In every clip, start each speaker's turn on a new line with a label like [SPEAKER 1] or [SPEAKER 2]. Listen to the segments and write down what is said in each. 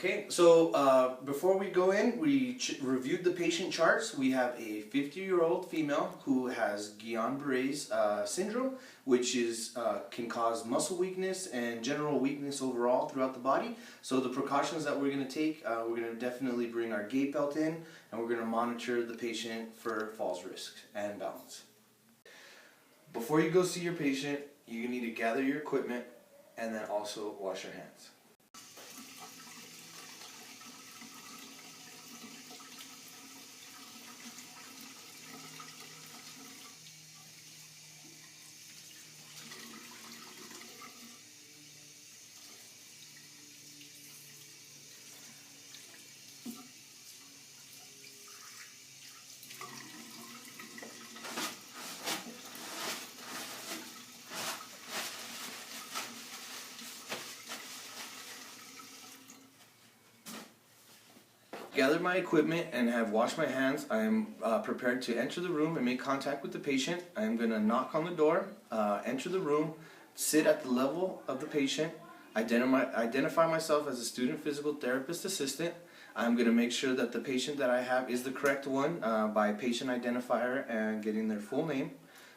[SPEAKER 1] Okay, so before we go in, we reviewed the patient charts. We have a 50-year-old female who has Guillain-Barré's syndrome, which can cause muscle weakness and general weakness overall throughout the body. So the precautions that we're going to take, we're going to definitely bring our gait belt in, and we're going to monitor the patient for falls risk and balance. Before you go see your patient, you need to gather your equipment and then also wash your hands. Gather my equipment and have washed my hands. I am prepared to enter the room and make contact with the patient. I am going to knock on the door, enter the room, sit at the level of the patient, identify myself as a student physical therapist assistant. I'm going to make sure that the patient that I have is the correct one by patient identifier and getting their full name.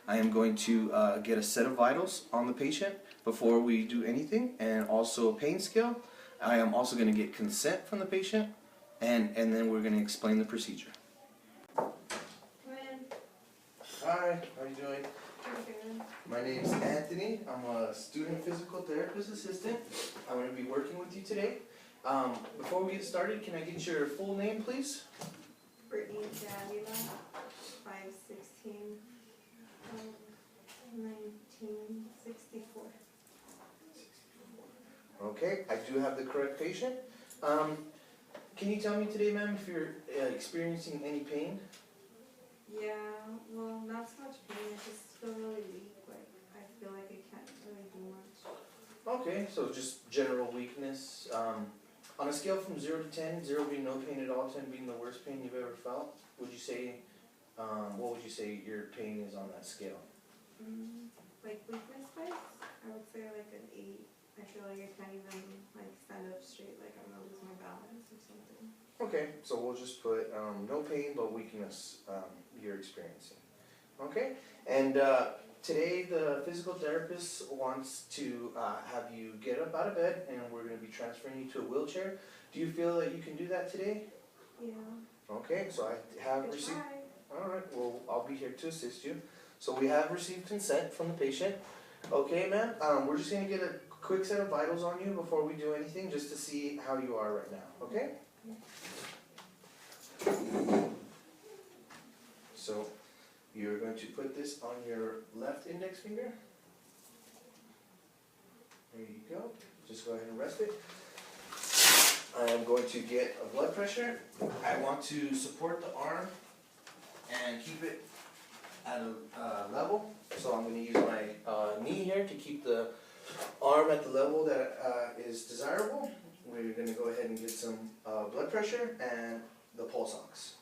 [SPEAKER 1] I am going to get a set of vitals on the patient before we do anything, and also a pain scale. I am also going to get consent from the patient. And then we're going to explain the procedure.
[SPEAKER 2] Come in.
[SPEAKER 1] Hi, how are you doing?
[SPEAKER 2] Good.
[SPEAKER 1] My name is Anthony. I'm a student physical therapist assistant. I'm going to be working with you today. Before we get started, can I get your full name, please?
[SPEAKER 2] Brittany D, 516, 1964.
[SPEAKER 1] Okay, I do have the correct patient. Can you tell me today, ma'am, if you're experiencing any pain?
[SPEAKER 2] Yeah, well, not so much pain. I just feel really weak. Like, I feel like I can't really do much.
[SPEAKER 1] Okay, so just general weakness. On a scale from 0 to 10, 0 being no pain at all, 10 being the worst pain you've ever felt, would you say, what would you say your pain is on that scale?
[SPEAKER 2] Like weakness-wise, I would say like an 8. I feel like I can't even like stand up straight, like I'm gonna lose my balance or something.
[SPEAKER 1] Okay, so we'll just put no pain but weakness you're experiencing. Okay, and today the physical therapist wants to have you get up out of bed, and we're going to be transferring you to a wheelchair. Do you feel that you can do that today?
[SPEAKER 2] Yeah.
[SPEAKER 1] Okay, so I have received. Alright, well, I'll be here to assist you. So we have received consent from the patient. Okay, ma'am, we're just going to get a quick set of vitals on you before we do anything, just to see how you are right now, okay? So you're going to put this on your left index finger. There you go. Just go ahead and rest it. I am going to get a blood pressure. I want to support the arm and keep it at a level. So I'm going to use my knee here to keep the arm at the level that is desirable. We're going to go ahead and get some blood pressure and the pulse ox.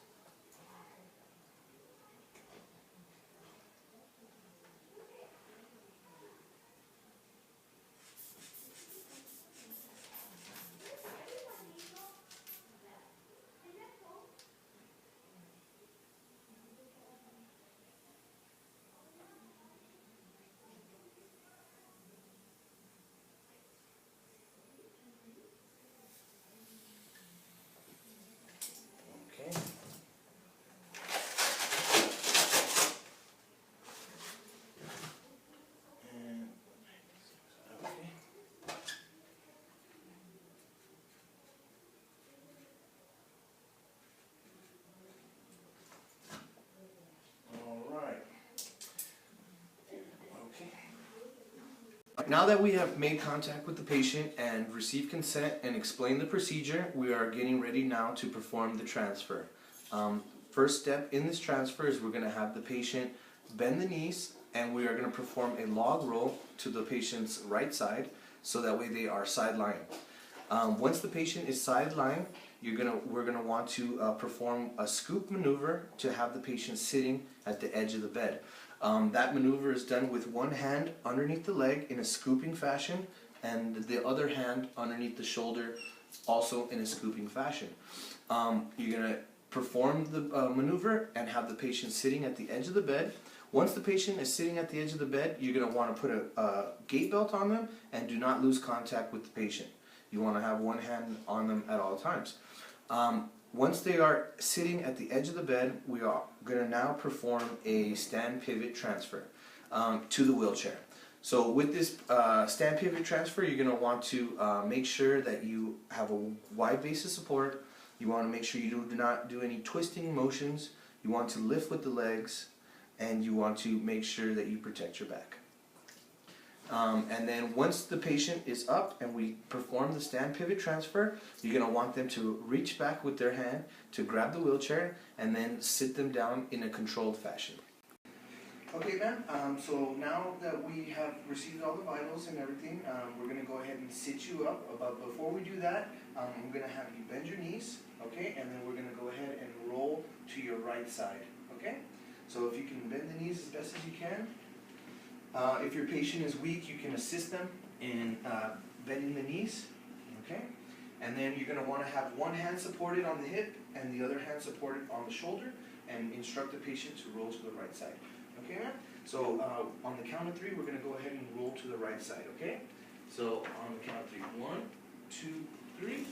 [SPEAKER 1] Now that we have made contact with the patient and received consent and explained the procedure, we are getting ready now to perform the transfer. First step in this transfer is we're going to have the patient bend the knees, and we are going to perform a log roll to the patient's right side, so that way they are side lying. Once the patient is side lying, we're going to want to perform a scoop maneuver to have the patient sitting at the edge of the bed. That maneuver is done with one hand underneath the leg in a scooping fashion, and the other hand underneath the shoulder also in a scooping fashion. You're going to perform the maneuver and have the patient sitting at the edge of the bed. Once the patient is sitting at the edge of the bed, you're going to want to put a gait belt on them and do not lose contact with the patient. You want to have one hand on them at all times. Once they are sitting at the edge of the bed, we are going to now perform a stand pivot transfer to the wheelchair. So with this stand pivot transfer, you're going to want to make sure that you have a wide base of support. You want to make sure you do not do any twisting motions. You want to lift with the legs, and you want to make sure that you protect your back. And then once the patient is up and we perform the stand pivot transfer, you're going to want them to reach back with their hand to grab the wheelchair and then sit them down in a controlled fashion. Okay, ma'am, so now that we have received all the vitals and everything, we're going to go ahead and sit you up. But before we do that, I'm going to have you bend your knees, okay, and then we're going to go ahead and roll to your right side, okay? So if you can bend the knees as best as you can. If your patient is weak, you can assist them in bending the knees, okay? And then you're going to want to have one hand supported on the hip and the other hand supported on the shoulder, and instruct the patient to roll to the right side. Okay, ma'am? So on the count of 3, we're going to go ahead and roll to the right side, okay? So on the count of 3, 1, 2, 3.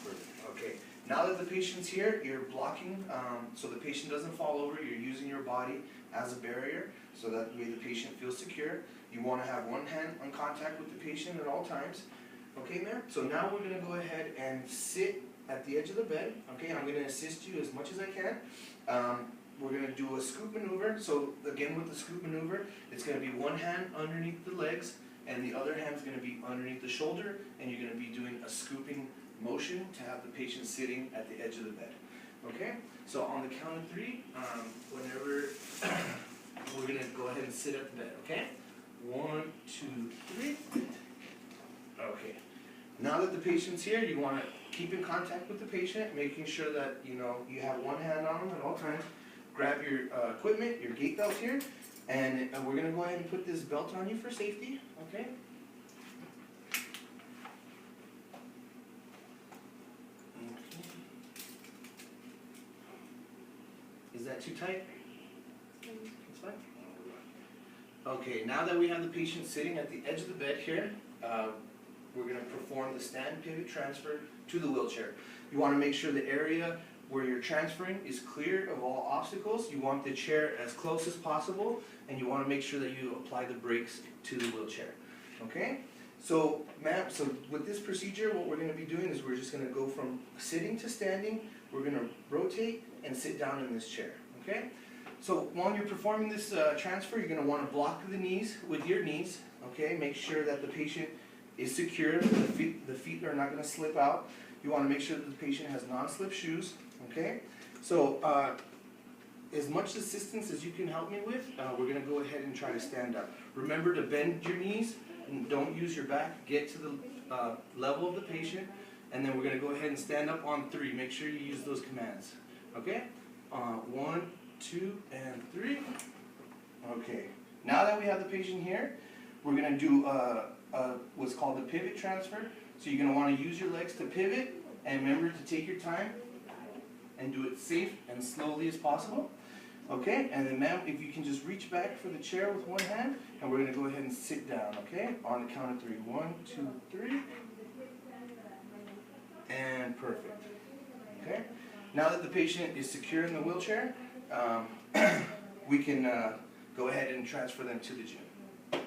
[SPEAKER 1] Perfect. Okay. Now that the patient's here, you're blocking so the patient doesn't fall over. You're using your body as a barrier so that way the patient feels secure. You want to have one hand on contact with the patient at all times. Okay, ma'am? So now we're going to go ahead and sit at the edge of the bed. Okay, I'm going to assist you as much as I can. We're going to do a scoop maneuver. So again, with the scoop maneuver, it's going to be one hand underneath the legs and the other hand is going to be underneath the shoulder, and you're going to be doing a scooping motion to have the patient sitting at the edge of the bed. Okay? So on the count of 3, whenever we're going to go ahead and sit at the bed. Okay? 1, 2, 3. Okay. Now that the patient's here, you want to keep in contact with the patient, making sure that you have one hand on them at all times. Grab your equipment, your gait belt here, and we're going to go ahead and put this belt on you for safety. Okay? Is that too tight? It's fine. Okay, now that we have the patient sitting at the edge of the bed here, we're going to perform the stand pivot transfer to the wheelchair. You want to make sure the area where you're transferring is clear of all obstacles. You want the chair as close as possible, and you want to make sure that you apply the brakes to the wheelchair. Okay? So, ma'am, so with this procedure, what we're going to be doing is we're just going to go from sitting to standing. We're going to rotate and sit down in this chair. Okay? So while you're performing this transfer, you're going to want to block the knees with your knees. Okay? Make sure that the patient is secure. The feet are not going to slip out. You want to make sure that the patient has non-slip shoes. Okay? So as much assistance as you can help me with, we're going to go ahead and try to stand up. Remember to bend your knees and don't use your back. Get to the level of the patient, and then we're going to go ahead and stand up on 3. Make sure you use those commands. Okay? 1, 2, and 3. Okay. Now that we have the patient here, we're going to do what's called the pivot transfer. So you're going to want to use your legs to pivot, and remember to take your time and do it safe and slowly as possible. Okay, and then ma'am, if you can just reach back for the chair with one hand, and we're going to go ahead and sit down, okay? On the count of 3. 1, 2, 3. And perfect. Okay? Now that the patient is secure in the wheelchair, we can go ahead and transfer them to the gym.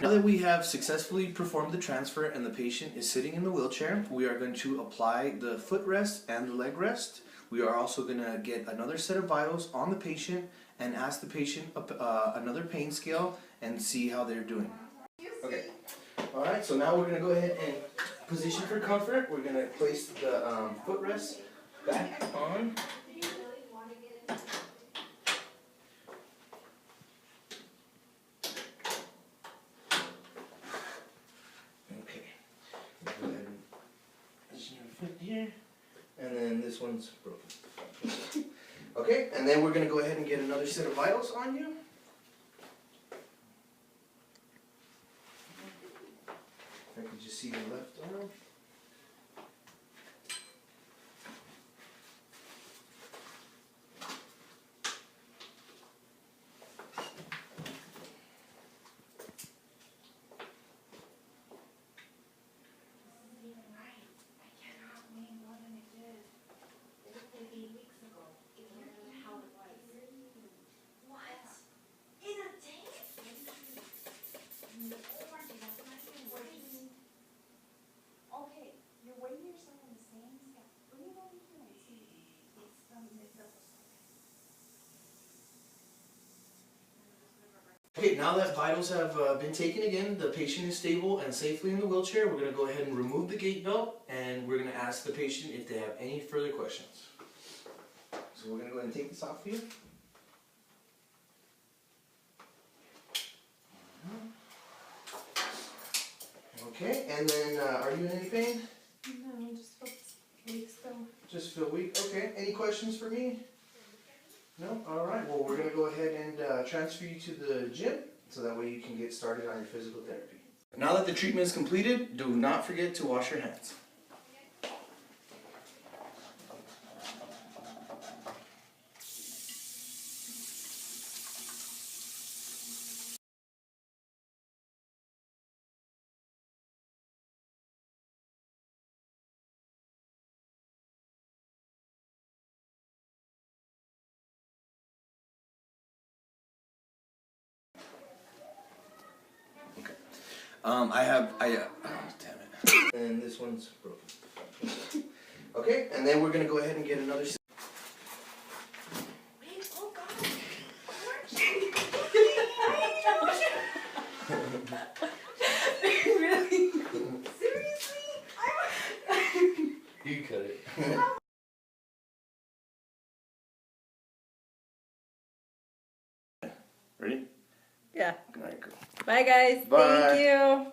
[SPEAKER 1] Now that we have successfully performed the transfer and the patient is sitting in the wheelchair, we are going to apply the footrest and the leg rest. We are also going to get another set of vitals on the patient and ask the patient another pain scale and see how they're doing. Okay. Alright, so now we're going to go ahead and position for comfort. We're going to place the footrest back on. Here, and then this one's broken. Okay, and then we're going to go ahead and get another set of vitals on you. If I could just see your left arm. Okay, now that vitals have been taken again, the patient is stable and safely in the wheelchair, we're going to go ahead and remove the gait belt and we're going to ask the patient if they have any further questions. So we're going to go ahead and take this off for you. Okay, and then are you in any pain?
[SPEAKER 2] No, just feel weak still.
[SPEAKER 1] Just feel weak? Okay, any questions for me? No? Alright, well we're going to go ahead and transfer you to the gym so that way you can get started on your physical therapy. Now that the treatment is completed, do not forget to wash your hands. Oh, damn it. And this one's broken. Okay, and then we're going to go ahead and get another.
[SPEAKER 2] Wait, oh God. Really? Seriously?
[SPEAKER 1] You cut it. Ready?
[SPEAKER 3] Yeah.
[SPEAKER 1] Alright, cool.
[SPEAKER 3] Bye, guys.
[SPEAKER 1] Bye.
[SPEAKER 3] Thank you.